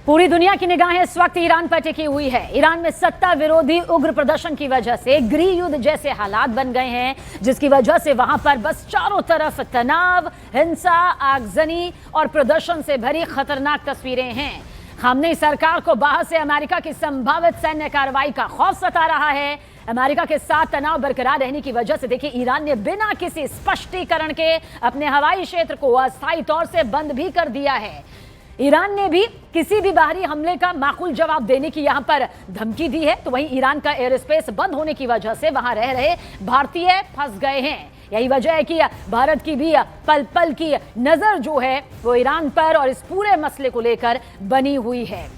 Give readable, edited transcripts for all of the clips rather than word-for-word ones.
पूरी दुनिया की निगाहें इस वक्त ईरान पर टिकी हुई है। ईरान में सत्ता विरोधी उग्र प्रदर्शन की वजह से गृह युद्ध जैसे हालात बन गए हैं, जिसकी वजह से वहां पर बस चारों तरफ तनाव, हिंसा, आगजनी और प्रदर्शन से भरी खतरनाक तस्वीरें हैं। खामनेई सरकार को बाहर से अमेरिका की संभावित सैन्य कार्रवाई का खौफ सता रहा है। अमेरिका के साथ तनाव बरकरार रहने की वजह से देखिए, ईरान ने बिना किसी स्पष्टीकरण के अपने हवाई क्षेत्र को अस्थायी तौर से बंद भी कर दिया है। ईरान ने भी किसी भी बाहरी हमले का माकूल जवाब देने की यहां पर धमकी दी है। तो वहीं ईरान का एयर स्पेस बंद होने की वजह से वहां रह रहे भारतीय फंस गए हैं। यही वजह है कि भारत की भी पल पल की नजर जो है वो ईरान पर और इस पूरे मसले को लेकर बनी हुई है।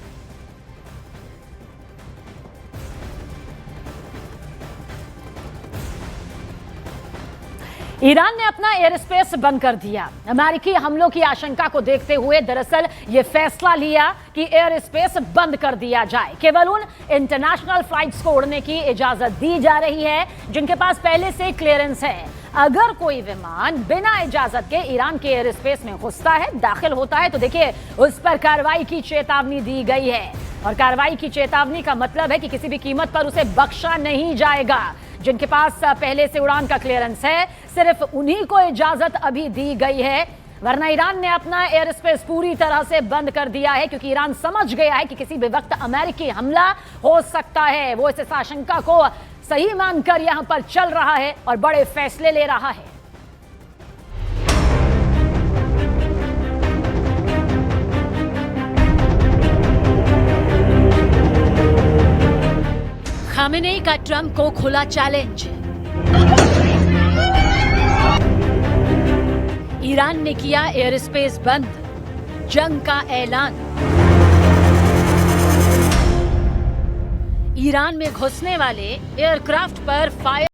ईरान ने अपना एयर स्पेस बंद कर दिया। अमेरिकी हमलों की आशंका को देखते हुए दरअसल ये फैसला लिया कि एयर स्पेस बंद कर दिया जाए। केवल उन इंटरनेशनल फ्लाइट्स को उड़ने की इजाजत दी जा रही है जिनके पास पहले से क्लियरेंस है। अगर कोई विमान बिना इजाजत के ईरान के एयर स्पेस में घुसता है, दाखिल होता है, तो देखिए उस पर कार्रवाई की चेतावनी दी गई है। और कार्रवाई की चेतावनी का मतलब है कि किसी भी कीमत पर उसे बख्शा नहीं जाएगा। जिनके पास पहले से उड़ान का क्लियरेंस है, सिर्फ उन्हीं को इजाजत अभी दी गई है, वरना ईरान ने अपना एयर स्पेस पूरी तरह से बंद कर दिया है, क्योंकि ईरान समझ गया है कि किसी भी वक्त अमेरिकी हमला हो सकता है। वो इस आशंका को सही मानकर यहां पर चल रहा है और बड़े फैसले ले रहा है। खामेनेई का ट्रंप को खुला चैलेंज। ईरान ने किया एयर स्पेस बंद, जंग का ऐलान। ईरान में घुसने वाले एयरक्राफ्ट पर fire.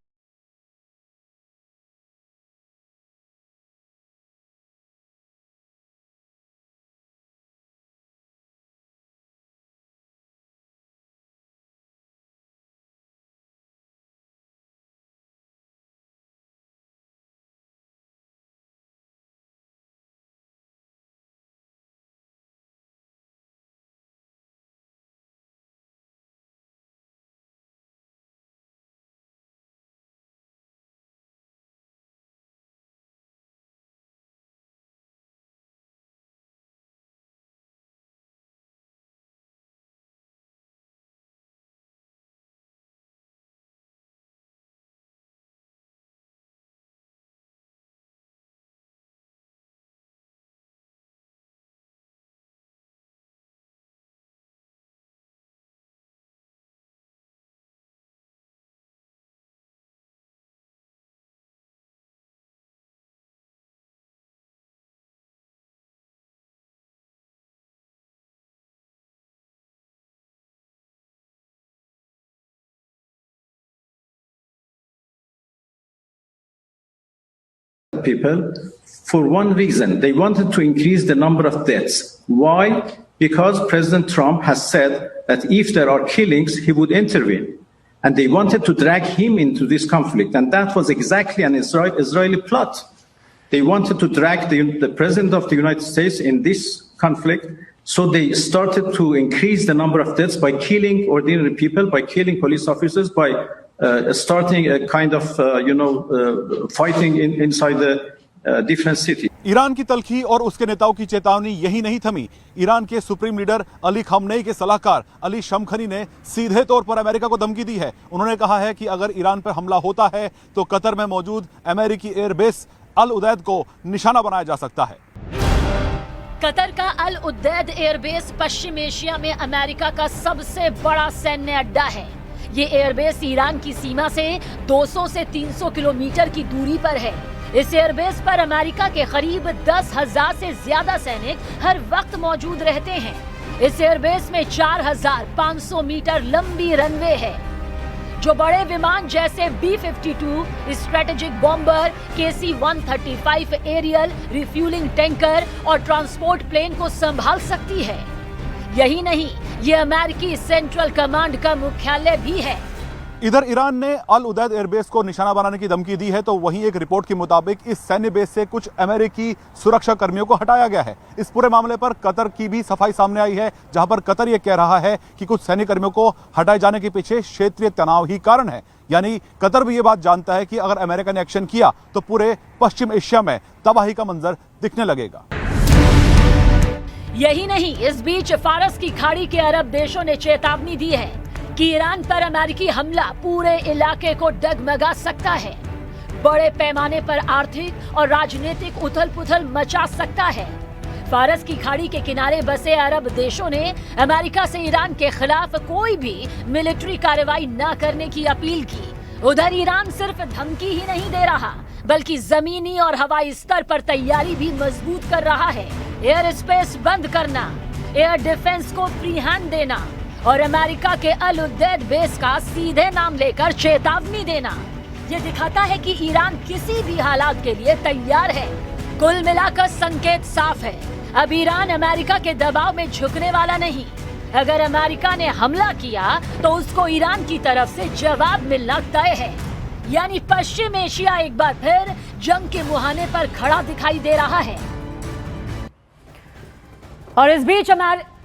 People for one reason. They wanted to increase the number of deaths. Why? Because President Trump has said that if there are killings, he would intervene. And they wanted to drag him into this conflict. And that was exactly an Israeli plot. They wanted to drag the President of the United States in this conflict. So they started to increase the number of deaths by killing ordinary people, by killing police officers, by starting a kind of, fighting inside the different cities. Iran की तल्खी और उसके नेताओं की चेतावनी यही नहीं थमी। Iran के सुप्रीम लीडर अली खामनेई के सलाहकार अली शमखनी ने सीधे तौर पर अमेरिका को धमकी दी है। उन्होंने कहा है कि अगर ईरान पर हमला होता है तो कतर में मौजूद अमेरिकी एयरबेस अल उदैद को निशाना बनाया जा सकता है। कतर का अल उदैद एयरबेस पश्चिम एशिया में अमेरिका का सबसे बड़ा सैन्य अड्डा है। ये एयरबेस ईरान की सीमा से 200 से 300 किलोमीटर की दूरी पर है। इस एयरबेस पर अमेरिका के करीब 10,000 से ज्यादा सैनिक हर वक्त मौजूद रहते हैं। इस एयरबेस में 4,500 मीटर लंबी रनवे है, जो बड़े विमान जैसे B-52 strategic bomber, KC-135 aerial refuelling tanker और ट्रांसपोर्ट प्लेन को संभाल सकती है। यही नहीं, ये अमेरिकी सेंट्रल कमांड का मुख्यालय भी है। इधर ईरान ने अल उदैद एयरबेस को निशाना बनाने की धमकी दी है, तो वहीं एक रिपोर्ट के मुताबिक इस सैन्य बेस से कुछ अमेरिकी सुरक्षा कर्मियों को हटाया गया है। इस पूरे मामले पर कतर की भी सफाई सामने आई है, जहां पर कतर यह कह रहा है कि कुछ सैन्य कर्मियों को हटाए जाने के पीछे क्षेत्रीय तनाव ही कारण है। यानी कतर भी ये बात जानता है कि अगर अमेरिका ने एक्शन किया तो पूरे पश्चिम एशिया में तबाही का मंजर दिखने लगेगा। यही नहीं, इस बीच फारस की खाड़ी के अरब देशों ने चेतावनी दी है कि ईरान पर अमेरिकी हमला पूरे इलाके को डगमगा सकता है, बड़े पैमाने पर आर्थिक और राजनीतिक उथल-पुथल मचा सकता है। फारस की खाड़ी के किनारे बसे अरब देशों ने अमेरिका से ईरान के खिलाफ कोई भी मिलिट्री कार्रवाई न करने की अपील की। उधर ईरान सिर्फ धमकी ही नहीं दे रहा, बल्कि जमीनी और हवाई स्तर पर तैयारी भी मजबूत कर रहा है। एयर स्पेस बंद करना, एयर डिफेंस को फ्री हैंड देना और अमेरिका के अल उदैद बेस का सीधे नाम लेकर चेतावनी देना, ये दिखाता है कि ईरान किसी भी हालात के लिए तैयार है। कुल मिलाकर संकेत साफ है, अब ईरान अमेरिका के दबाव में झुकने वाला नहीं। अगर अमेरिका ने हमला किया तो उसको ईरान की तरफ से जवाब मिलना तय है। यानी पश्चिम एशिया एक बार फिर जंग के मुहाने पर खड़ा दिखाई दे रहा है। और इस बीच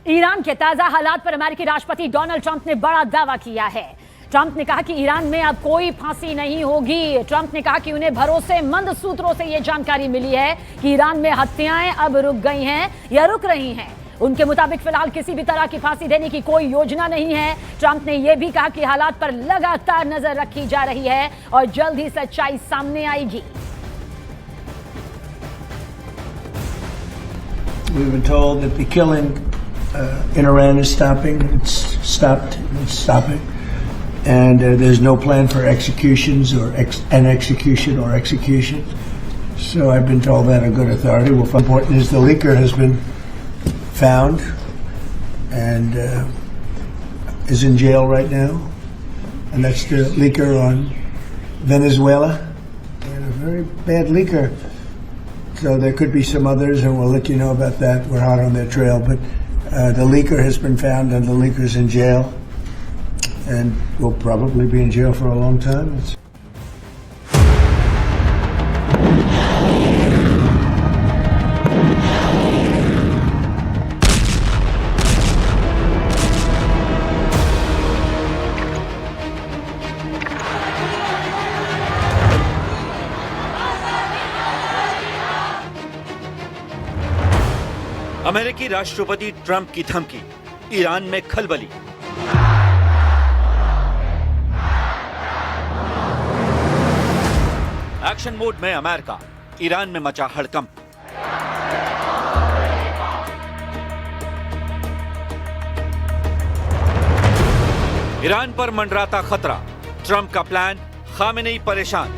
ईरान के ताजा हालात पर अमेरिकी राष्ट्रपति डोनाल्ड ट्रंप ने बड़ा दावा किया है। ट्रंप ने कहा कि ईरान में अब कोई फांसी नहीं होगी। ट्रंप ने कहा कि उन्हें भरोसेमंद सूत्रों से यह जानकारी मिली है कि ईरान में हत्याएं अब रुक गई हैं या रुक रही हैं। उनके मुताबिक फिलहाल किसी भी तरह की फांसी देने की कोई योजना नहीं है। ट्रंप ने यह भी कहा कि हालात पर लगातार नजर रखी जा रही है और जल्द ही सच्चाई सामने आएगी। We've been told that the killing in Iran is stopping. It's stopped. It's stopping, and there's no plan for executions or an execution or execution. So I've been told that on good authority. Well, important is the leaker has been found and is in jail right now, and that's the leaker on Venezuela, and a very bad leaker. So there could be some others, and we'll let you know about that. We're hot on their trail, but the leaker has been found, and the leaker's in jail, and will probably be in jail for a long time. अमेरिकी राष्ट्रपति Trump की धमकी, Iran में खलबली। Action mode में America, Iran में मचा हड़कंप। ईरान पर मंडराता खतरा, ट्रंप का प्लान, खामेनेई परेशान।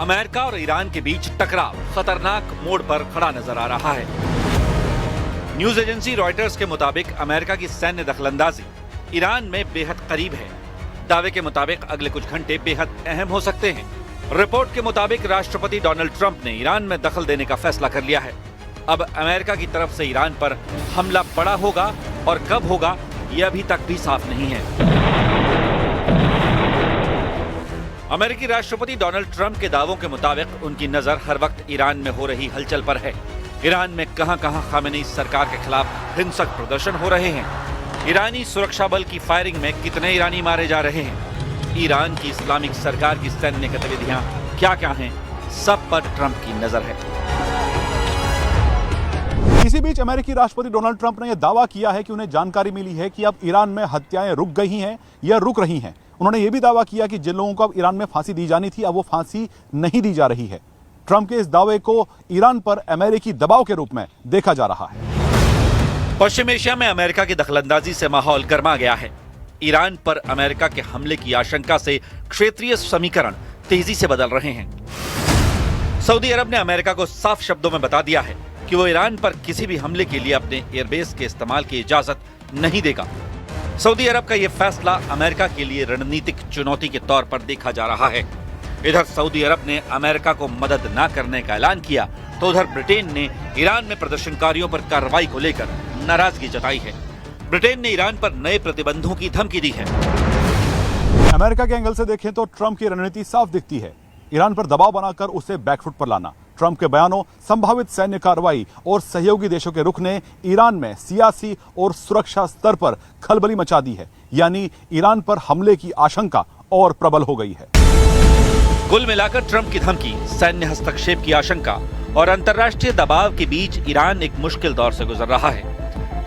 अमेरिका और ईरान के बीच टकराव खतरनाक मोड़ पर खड़ा नजर आ रहा है। न्यूज एजेंसी रॉयटर्स के मुताबिक अमेरिका की सैन्य दखलंदाजी ईरान में बेहद करीब है। दावे के मुताबिक अगले कुछ घंटे बेहद अहम हो सकते हैं। रिपोर्ट के मुताबिक राष्ट्रपति डोनाल्ड ट्रंप ने ईरान में दखल देने का फैसला कर लिया है। अब अमेरिका की तरफ से ईरान पर हमला बड़ा होगा और कब होगा यह अभी तक भी साफ नहीं है। अमेरिकी राष्ट्रपति डोनाल्ड ट्रंप के दावों के मुताबिक उनकी नजर हर वक्त ईरान में हो रही हलचल पर है। ईरान में कहां-कहां खामेनेई सरकार के खिलाफ हिंसक प्रदर्शन हो रहे हैं, ईरानी सुरक्षा बल की फायरिंग में कितने ईरानी मारे जा रहे हैं, ईरान की इस्लामिक सरकार की सैन्य गतिविधियां क्या-क्या हैं, सब पर ट्रंप की नजर है। इसी बीच अमेरिकी राष्ट्रपति डोनाल्ड ट्रंप ने यह दावा किया है कि उन्हें जानकारी मिली है कि अब ईरान में हत्याएं रुक गई हैं या रुक रही हैं। उन्होंने यह भी दावा किया कि जिन लोगों को अब ईरान में फांसी दी जानी थी, अब वो फांसी नहीं दी जा रही है। ट्रंप के इस दावे को ईरान पर अमेरिकी दबाव के रूप में देखा जा रहा है। पश्चिम एशिया में अमेरिका की दखलंदाजी से माहौल गर्मा गया है। ईरान पर अमेरिका के हमले की आशंका से क्षेत्रीय समीकरण तेजी से बदल रहे हैं। सऊदी अरब ने अमेरिका को साफ शब्दों में बता दिया है कि वो ईरान पर किसी भी हमले के लिए अपने एयरबेस के इस्तेमाल की इजाजत नहीं देगा। सऊदी अरब का यह फैसला अमेरिका के लिए रणनीतिक चुनौती के तौर पर देखा जा रहा है। इधर सऊदी अरब ने अमेरिका को मदद न करने का ऐलान किया तो उधर ब्रिटेन ने ईरान में प्रदर्शनकारियों पर कार्रवाई को लेकर नाराजगी जताई है। ब्रिटेन ने ईरान पर नए प्रतिबंधों की धमकी दी है। अमेरिका के एंगल से देखें तो ट्रंप की रणनीति साफ दिखती है, ईरान पर दबाव बनाकर उसे बैकफुट पर लाना। ट्रंप के बयानों, संभावित सैन्य कार्रवाई और सहयोगी देशों के रुख ने ईरान में सियासी और सुरक्षा स्तर पर खलबली मचा दी है, यानी ईरान पर हमले की आशंका और प्रबल हो गई है। कुल मिलाकर ट्रंप की धमकी, सैन्य हस्तक्षेप की आशंका और अंतर्राष्ट्रीय दबाव के बीच ईरान एक मुश्किल दौर से गुजर रहा है।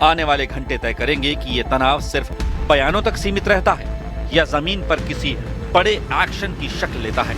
आने वाले घंटे तय करेंगे कि ये तनाव सिर्फ बयानों तक सीमित रहता है या जमीन पर किसी बड़े एक्शन की शक्ल लेता है।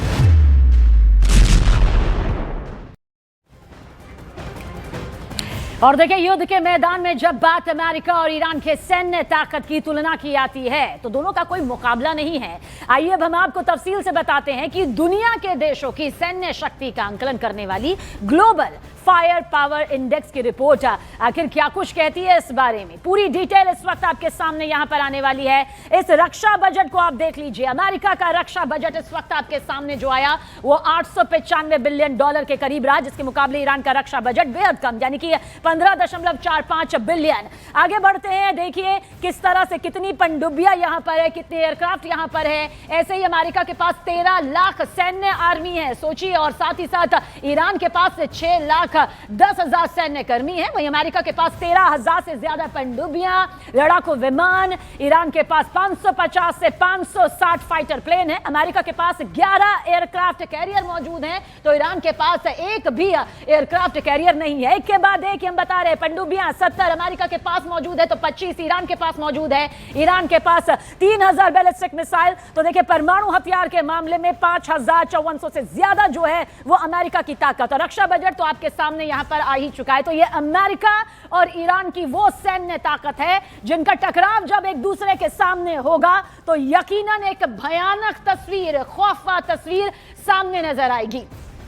और देखिए, युद्ध के मैदान में जब बात अमेरिका और ईरान के सैन्य ताकत की तुलना की आती है तो दोनों का कोई मुकाबला नहीं है। आइए अब हम आपको तफसील से बताते हैं कि दुनिया के देशों की सैन्य शक्ति का आंकलन करने वाली ग्लोबल फायर पावर इंडेक्स की रिपोर्ट आखिर क्या कुछ कहती है इस बारे में। पूरी डिटेल इस वक्त आपके सामने यहां पर आने वाली है। इस रक्षा बजट को आप देख लीजिए। अमेरिका का रक्षा बजट इस वक्त आपके सामने जो आया वो $895 बिलियन के करीब रहा, जिसके मुकाबले ईरान का रक्षा बजट बेहद कम, यानी कि 15.45 बिलियन। आगे बढ़ते हैं, देखिए किस तरह से कितनी पनडुब्बियां यहां पर है, कितने एयरक्राफ्ट यहां पर है। ऐसे ही अमेरिका के पास 13 लाख सैन्य आर्मी है, सोचिए, और साथ ही साथ ईरान के पास 6,10,000 सैन्य कर्मी हैं। वहीं अमेरिका के पास 13,000 से ज्यादा पनडुब्बियां, लड़ाकू विमान। ईरान के पास 550 से 560 फाइटर प्लेन है। अमेरिका के पास 11 एयरक्राफ्ट कैरियर मौजूद हैं, तो ईरान के पास एक भी एयरक्राफ्ट कैरियर नहीं है। एक के बाद एक हम बता रहे हैं, पनडुब्बियां 70 अमेरिका के पास मौजूद है तो 25 ईरान के पास मौजूद है। ईरान के पास 3,000 बैलिस्टिक मिसाइल। तो देखिए, परमाणु हथियार के मामले में 5,5400 से ज्यादा जो है वो अमेरिका की ताकत। और रक्षा बजट तो आपके सामने यहां पर आ ही चुका है। तो ये अमेरिका और ईरान की वो सैन्य ताकत है जिनका टकराव जब एक दूसरे के सामने होगा तो यकीनन एक भयानक तस्वीर, खौफनाक तस्वीर सामने नजर आएगी।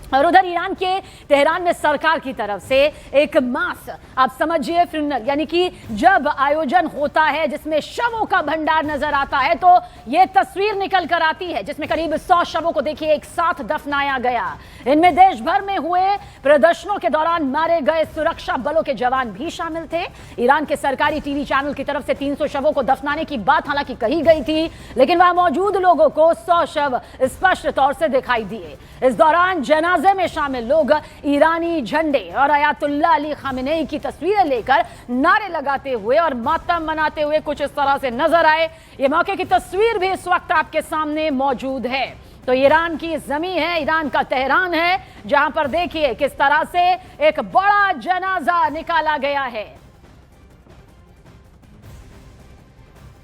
और उधर ईरान के तेहरान में सरकार की तरफ से एक मास, आप समझिए फ्यूनरल, यानी कि जब आयोजन होता है जिसमें शवों का भंडार नजर आता है तो यह तस्वीर निकल कर आती है जिसमें करीब 100 शवों को देखिए एक साथ दफनाया गया। इनमें देश भर में हुए प्रदर्शनों के दौरान मारे गए सुरक्षा बलों के जवान भी शामिल थे। ईरान के सरकारी टीवी चैनल की तरफ से 300 शवों को दफनाने की बात हालांकि कही गई थी, लेकिन वहां मौजूद लोगों को 100 शव स्पष्ट तौर से दिखाई दिए। इस दौरान जनाजे में शामिल लोग ईरानी झंडे और अयातुल्लाह अली खामेनेई की तस्वीरें लेकर नारे लगाते हुए और मातम मनाते हुए कुछ इस तरह से नजर आए। ये मौके की तस्वीर भी इस वक्त आपके सामने मौजूद है। तो ईरान की जमीन है, ईरान का तेहरान है, जहां पर देखिए किस तरह से एक बड़ा जनाजा निकाला गया है।